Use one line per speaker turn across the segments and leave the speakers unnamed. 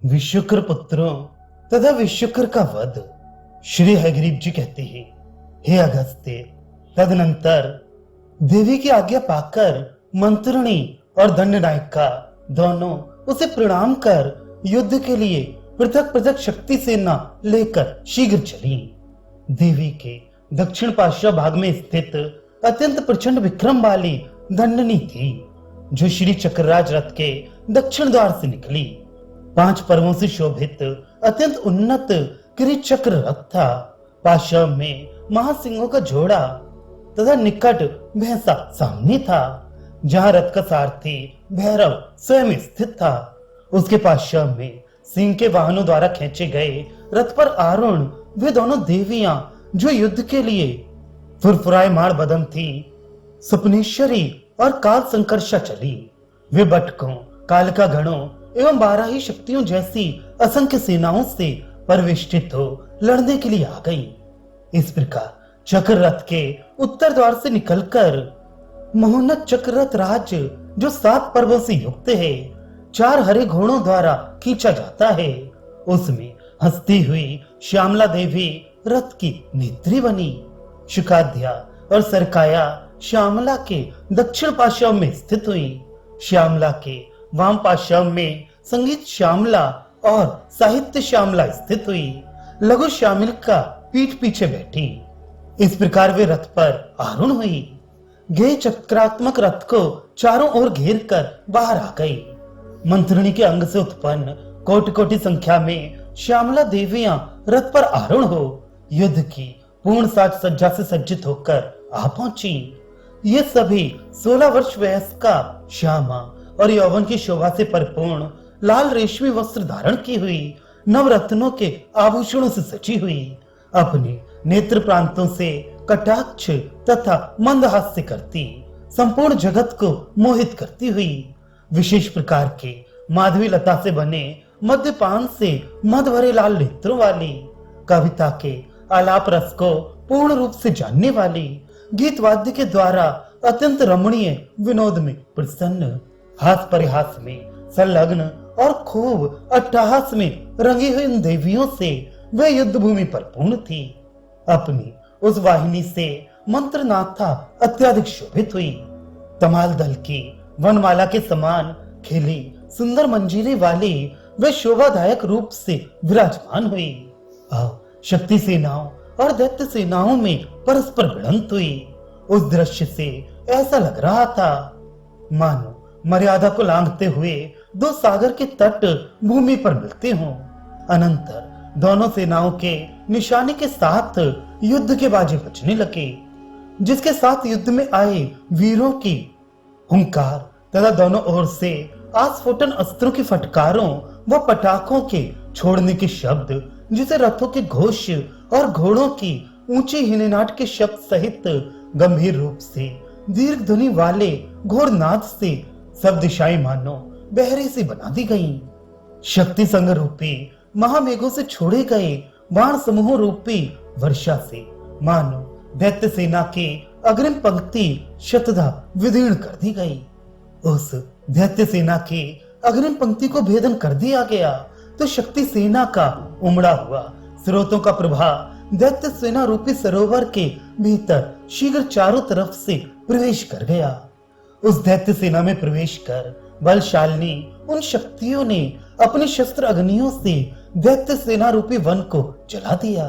विश्वकर पुत्रों तथा विश्वकर का वध। श्री हयग्रीव जी कहते हैं, हे अगस्त्य, तदनंतर देवी की आज्ञा पाकर मंत्रिणी और दंडनायिका दोनों उसे प्रणाम कर युद्ध के लिए पृथक पृथक शक्ति सेना लेकर शीघ्र चली। देवी के दक्षिण पार्श्व भाग में स्थित अत्यंत प्रचंड विक्रम वाली दंडनी थी, जो श्री चक्रराज रथ के दक्षिण द्वार से निकली। 5 पर्वों से शोभित अत्यंत उन्नत किरीट चक्र रथ था। पार्श्व में महासिंहों का जोड़ा तथा निकट भैंसा सामने था, जहां रथ का सारथी भैरव स्वयं स्थित था। उसके पार्श्व में सिंह के वाहनों द्वारा खींचे गए रथ पर आरूढ़ वे दोनों देवियां, जो युद्ध के लिए फुरफुरायमान बदन थी, स्वप्नेश्वरी और काल संकर्षा चली। वे बटकों, कालिका गणों एवं 12 ही शक्तियों जैसी असंख्य सेनाओं से परिवेष्टित हो लड़ने के लिए आ गई। इस प्रकार चक्र रथ के उत्तर द्वार से निकलकर महोन्नत चक्र रथ राज्य, जो 7 पर्वों से युक्त है, 4 हरे घोड़ों द्वारा खींचा जाता है, उसमें हंसती हुई श्यामला देवी रथ की नेत्री बनी। शुकाध्या और सरकाया श्यामला के दक्षिण पार्श्व में स्थित हुई। श्यामला के वाम पार्श्व में संगीत श्यामला और साहित्य श्यामला स्थित हुई। लघु श्यामिका पीठ पीछे बैठी। इस प्रकार वे रथ पर आरूढ़ हुई। गे चक्रात्मक रथ को चारों ओर घेर कर बाहर आ गई। मंत्रिणी के अंग से उत्पन्न कोटि कोटि संख्या में श्यामला देवियां रथ पर आरूढ़ हो युद्ध की पूर्ण साज सज्जा से सज्जित होकर आ पहुंची। ये सभी 16 वर्ष वयस्का श्यामा और यौवन की शोभा से परिपूर्ण लाल रेशमी वस्त्र धारण की हुई, नवरत्नों के आभूषणों से सजी हुई, अपने नेत्र प्रांतों से कटाक्ष तथा मंदहास्य करती, संपूर्ण जगत को मोहित करती हुई, विशेष प्रकार के माधवी लता से बने मद्यपान से मद भरे लाल नेत्रों वाली, कविता के आलाप रस को पूर्ण रूप से जानने वाली, गीत वाद्य के द्वारा अत्यंत रमणीय विनोद में प्रसन्न, हास परिहास में संलग्न और खूब अट्टहास में रंगी हुई इन देवियों से वे युद्ध भूमि पर पूर्ण थी। अपनी उस वाहिनी से मंत्रनाथा अत्याधिक शोभित हुई। तमाल दल की वनमाला के समान खिली सुंदर मंजीरे वाली वे शोभादायक रूप से विराजमान हुई। शक्ति सेनाओं और दैत्य सेनाओं में परस्पर भिड़ंत हुई। उस दृश्य से ऐसा लग रहा था मानो मर्यादा को लांघते हुए 2 सागर के तट भूमि पर मिलते हों। अनंतर दोनों सेनाओं के निशाने के साथ युद्ध के बाजे बजने लगे, जिसके साथ युद्ध में आए वीरों की हुंकार तथा दोनों ओर से आस्फोटन अस्त्रों के फटकारों व पटाखों के छोड़ने के शब्द, जिसे रथों के घोष और घोड़ों की ऊंची हिननाट के शब्द सहित गंभीर रूप से दीर्घ ध्वनि वाले घोर नाद से सब दिशाएं मानो बहरे से बना दी गईं। शक्ति संग रूपी महामेघों से छोड़े गए बाण समूह रूपी वर्षा से मानो दैत्य सेना के अग्रिम पंक्ति शतधा विदीर्ण कर दी गई। उस दैत्य सेना की अग्रिम पंक्ति को भेदन कर दिया गया तो शक्ति सेना का उमड़ा हुआ स्रोतों का प्रवाह दैत्य सेना रूपी सरोवर के भीतर शीघ्र चारों तरफ से प्रवेश कर गया। उस दैत्य सेना में प्रवेश कर बलशालिनी उन शक्तियों ने अपनी शस्त्र अग्नियों से दैत्य सेना रूपी वन को जला दिया।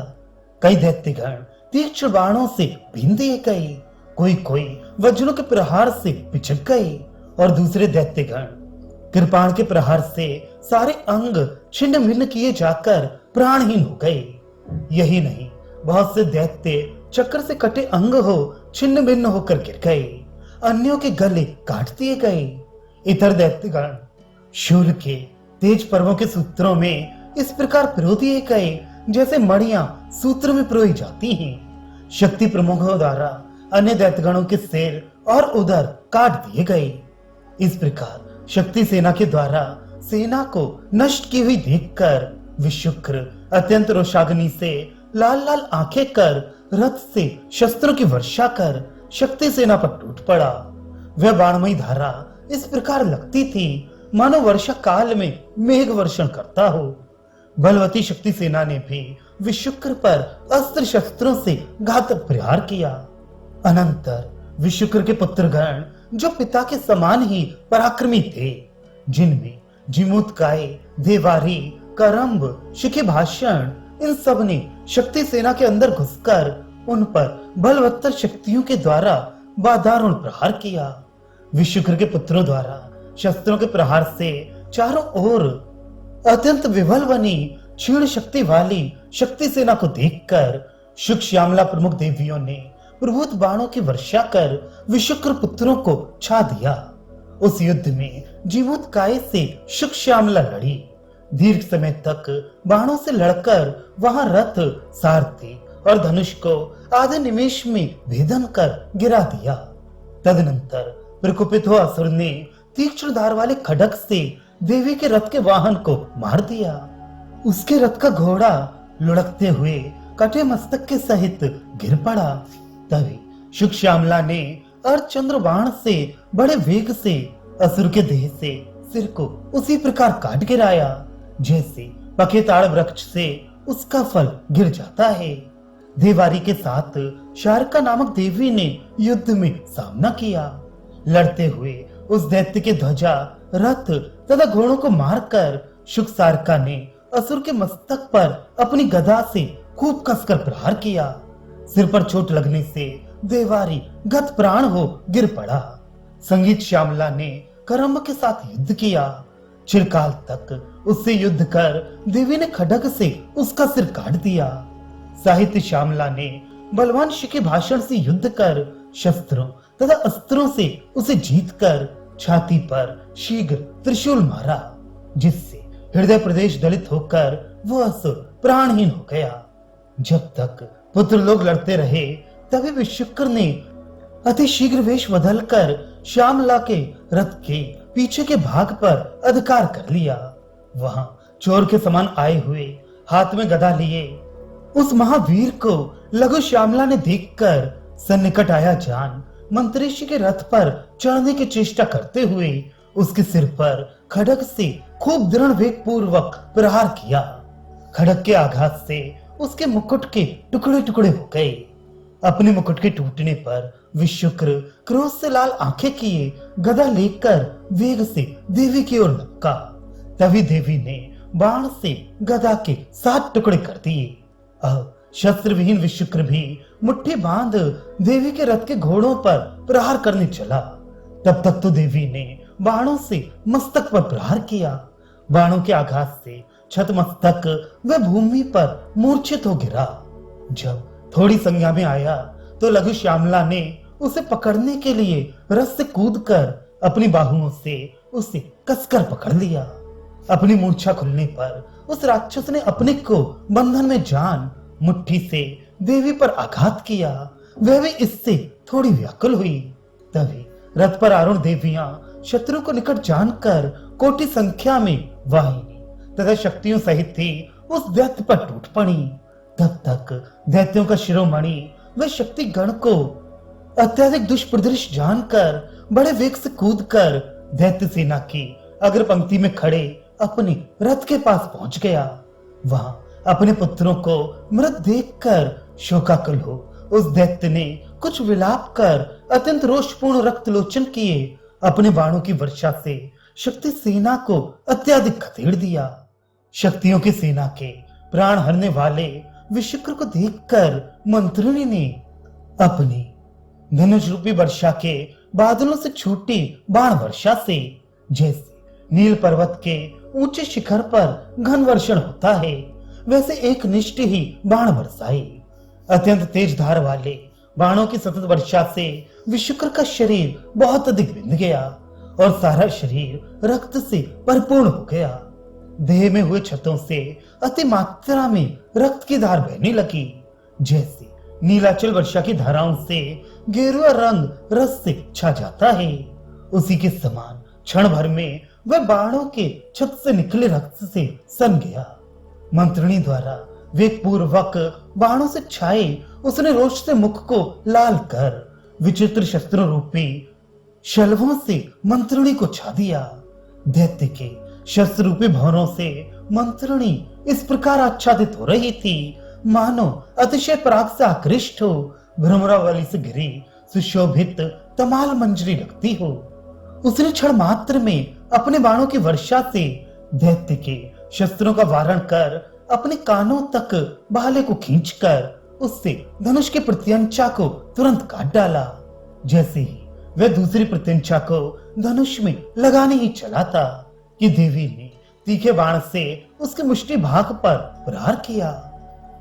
कई दैत्यगण तीक्ष्ण बाणों से बीन दिए गए, कोई वज्रों के प्रहार से पिछक गए और दूसरे दैत्यगण कृपाण के प्रहार से सारे अंग छिन्न भिन्न किए जाकर प्राणहीन हो गए। यही नहीं, बहुत से दैत्य चक्र से कटे अंग हो छिन्न भिन्न होकर गिर गए, अन्यों के गले काट दिए गए। इतर दैत्यगण शूल के तेज पर्वों के सूत्रों में इस प्रकार पिरो दिए गए जैसे मणियां सूत्र में पिरोई जाती हैं। शक्ति प्रमुखों द्वारा अन्य दैत्यगणों के सिर और उदर काट दिए गए। इस प्रकार शक्ति सेना के द्वारा सेना को नष्ट की हुई देखकर विशुक्र अत्यंत रोषाग्नि से लाल लाल आंखें कर रथ से शस्त्रों की वर्षा कर शक्ति सेना पर टूट पड़ा। वह बाणमयी धारा इस प्रकार लगती थी मानो वर्षा काल में मेघ वर्षण करता हो। बलवती शक्ति सेना ने भी विशुक्र पर अस्त्र शस्त्रों से घातक प्रहार किया। अनंतर विशुक्र के पुत्रगण जो पिता के समान ही पराक्रमी थे, जिनमें जिमुतकाय, देवारी, करम्ब, शिखिभाषण, इन सब ने शक्ति सेना के अंदर घुसकर उन पर बलवत्तर शक्तियों के द्वारा बाधारुण प्रहार किया। विशुक्र के पुत्रों द्वारा शस्त्रों के प्रहार से चारों ओर अत्यंत विवल बनी क्षीण शक्ति वाली शक्ति सेना को देखकर शुक श्यामला प्रमुख देवियों ने प्रभुत बाणों की वर्षा कर विशुक्र पुत्रों को छा दिया। उस युद्ध में जीमूतकाय से शुक श्यामला लड़ी। दीर्घ समय तक बाणों से लड़कर वहां रथ, सारथी और धनुष को आधे निमेश में भेदन कर गिरा दिया। तदनंतर प्रकोपित हुआ असुर ने तीक्ष्ण धार वाले खड्ग से देवी के रथ के वाहन को मार दिया। उसके रथ का घोड़ा लुढ़कते हुए कटे मस्तक के सहित गिर पड़ा। तभी शुक श्यामला ने अर्धचंद्र बाण से बड़े वेग से असुर के देह से सिर को उसी प्रकार काट गिराया जैसे पके ताड़ वृक्ष से उसका फल गिर जाता है। देवारी के साथ शारका नामक देवी ने युद्ध में सामना किया। लड़ते हुए उस दैत्य के ध्वजा, रथ तथा घोड़ों को मारकर शुक सारका ने असुर के मस्तक पर अपनी गदा से खूब कसकर प्रहार किया। सिर पर चोट लगने से देवारी गत प्राण हो गिर पड़ा। संगीत श्यामला ने करम्ब के साथ युद्ध किया। चिरकाल तक उससे युद्ध कर देवी ने खड्ग से उसका सिर काट दिया। साहित्य श्यामला ने बलवान शिखी भाषण से युद्ध कर शस्त्रों तथा अस्त्रों से उसे जीतकर छाती पर शीघ्र त्रिशूल मारा, जिससे हृदय प्रदेश दलित होकर वो असुर प्राणहीन हो गया। जब तक पुत्र लोग लड़ते रहे तभी विशुक्र ने अति शीघ्र वेश बदलकर श्यामला के रथ के पीछे के भाग पर अधिकार कर लिया। वहां चोर के समान आए हुए हाथ में गदा लिए उस महावीर को लघु श्यामला ने देखकर सन्निकट आया जान मंत्रिषि के रथ पर चढ़ने की चेष्टा करते हुए उसके सिर पर खड्ग से खूब दृढ़ वेग पूर्वक प्रहार किया। खड्ग के आघात से उसके मुकुट के टुकड़े टुकड़े हो गए। अपने मुकुट के टूटने पर विशुक्र क्रोध से लाल आंखें किए गदा लेकर वेग से देवी की ओर लपका। तभी देवी ने बाण से गदा के 7 टुकड़े कर दिए। अब शस्त्र विहीन विशुक्र भी मुट्ठी बांध देवी के रथ के घोड़ों पर प्रहार करने चला। तब तक तो देवी ने बाणों से मस्तक पर प्रहार किया। बाणों के आघात से छत मस्तक वह भूमि पर मूर्छित हो गिरा। जब थोड़ी संज्ञा में आया तो लघु श्यामला ने उसे पकड़ने के लिए रथ से कूदकर अपनी बाहुओं से उसे कसकर पकड़ लिया। अपनी मूर्छा खुलने पर उस राक्षस ने अपने को बंधन में जान मुट्ठी से देवी पर आघात किया। वह भी इससे थोड़ी व्याकुल हुई। तभी रथ पर आरूढ़ देवियां शत्रु को निकट जानकर कोटि संख्या में वाहिनी तथा शक्तियों सहित थी उस दैत्य पर टूट पड़ी। तब तक दैत्यों का शिरोमणि व शक्ति गण को अत्यधिक दुष्प्रदृष्ट जानकर बड़े वेग से कूदकर दैत्य सेना की अग्र पंक्ति में खड़े अपने रथ के पास पहुंच गया। वहां अपने पुत्रों को मृत देखकर शोकाकुल हो उस दैत्य ने कुछ विलाप कर अत्यंत रोषपूर्ण रक्त लोचन किए अपने बाणों की वर्षा से शक्ति सेना को अत्यधिक खदेड़ दिया। शक्तियों की सेना के प्राण हरने वाले विशुक्र को देखकर मंत्रिणी ने अपनी धनुष रूपी वर्षा के बादलों से छूटी बाण वर्षा से जैसे नील पर्वत के ऊंचे शिखर पर घन वर्षण होता है वैसे एक निष्ठ ही बाण बरसाई। अत्यंत तेज धार वाले बाणों की सतत वर्षा से विशुक्र का शरीर बहुत अधिक बिंध गया और सारा शरीर रक्त से परिपूर्ण हो गया। देह में हुए क्षतों से अति मात्रा में रक्त की धार बहने लगी, जैसे नीलाचल वर्षा की धाराओं से गेरुआ रंग रस से छा जाता है। उसी के समान क्षण भर में वह बाणों के छत से निकले रक्त से सन गया। मंत्रिणी द्वारा वेग पूर्वक बाणों से छाए उसने रोष से मुख को लाल कर विचित्र शस्त्र रूपी शलभों से मंत्रिणी को छा दिया। दैत्य के शस्त्र रूपी भवरों से मंत्रिणी इस प्रकार आच्छादित हो रही थी मानो अतिशय पराग से आकृष्ट हो भ्रमरावली से घिरी सुशोभित तमाल मंजरी लगती हो। उसने क्षण मात्र में अपने बाणों की वर्षा से दैत्य के शस्त्रों का वारण कर अपने कानों तक भाले को खींचकर उससे धनुष के प्रत्यंचा को तुरंत काट डाला। जैसे ही वह दूसरी प्रत्यंचा को धनुष में लगाने ही चला था कि देवी ने तीखे बाण से उसके मुष्टि भाग पर प्रहार किया।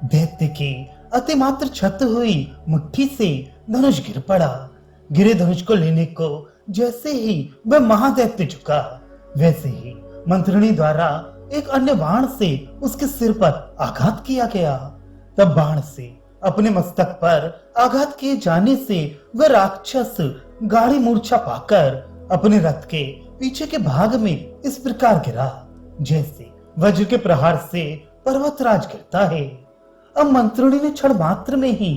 दैत्य की अतिमात्र छत हुई मुट्ठी से धनुष गिर पड़ा। गिरे धनुष को लेने को जैसे ही वह महादैत्य झुका वैसे ही मंत्रिणी द्वारा एक अन्य बाण से उसके सिर पर आघात किया गया। तब बाण से अपने मस्तक पर आघात किए जाने से वह राक्षस गाढ़ी मूर्छा पाकर अपने रथ के पीछे के भाग में इस प्रकार गिरा जैसे वज्र के प्रहार से पर्वतराज गिरता है। अब मंत्रिणी ने क्षण मात्र में ही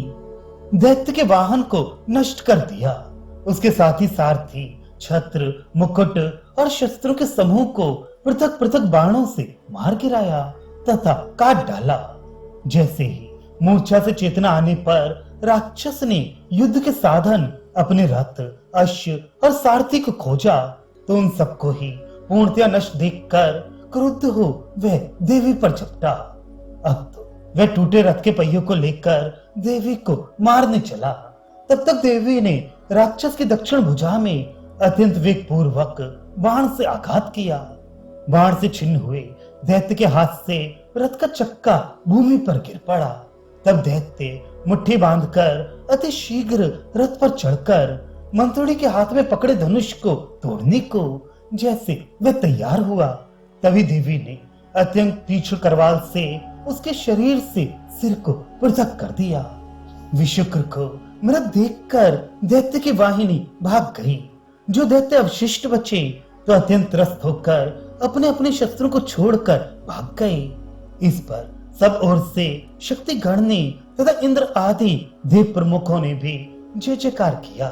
दैत्य के वाहन को नष्ट कर दिया। उसके साथ ही सारथी, छत्र, मुकुट और शस्त्रों के समूह को पृथक पृथक बाणों से मार गिराया तथा काट डाला। जैसे ही मूर्छा से चेतना आने पर राक्षस ने युद्ध के साधन अपने रथ, अश्व और सारथी को खोजा तो उन सबको ही पूर्णतया नष्ट देखकर क्रुद्ध हो वह देवी पर झपटा। अब तो वह टूटे रथ के पहियों को लेकर देवी को मारने चला। तब तक देवी ने राक्षस की दक्षिण भुजा में अत्यंत वेग पूर्वक बाण से आघात किया। बाण से छिन्न हुए दैत्य के हाथ से रथ का चक्का भूमि पर गिर पड़ा। तब दैत्य मुट्ठी बांधकर अति शीघ्र रथ पर चढ़कर मंत्रिणी के हाथ में पकड़े धनुष को तोड़ने को जैसे वह तैयार हुआ तभी देवी ने अत्यंत तीक्ष्ण करवाल से उसके शरीर से सिर को पृथक कर दिया। विशुक्र को मृत देखकर दैत्य की वाहिनी भाग गई। जो दैत्य अवशिष्ट बचे तो अत्यंत त्रस्त होकर अपने अपने शस्त्रों को छोड़कर भाग गए। इस पर सब ओर से शक्ति गण ने तथा इंद्र आदि देव प्रमुखों ने भी जय जयकार किया।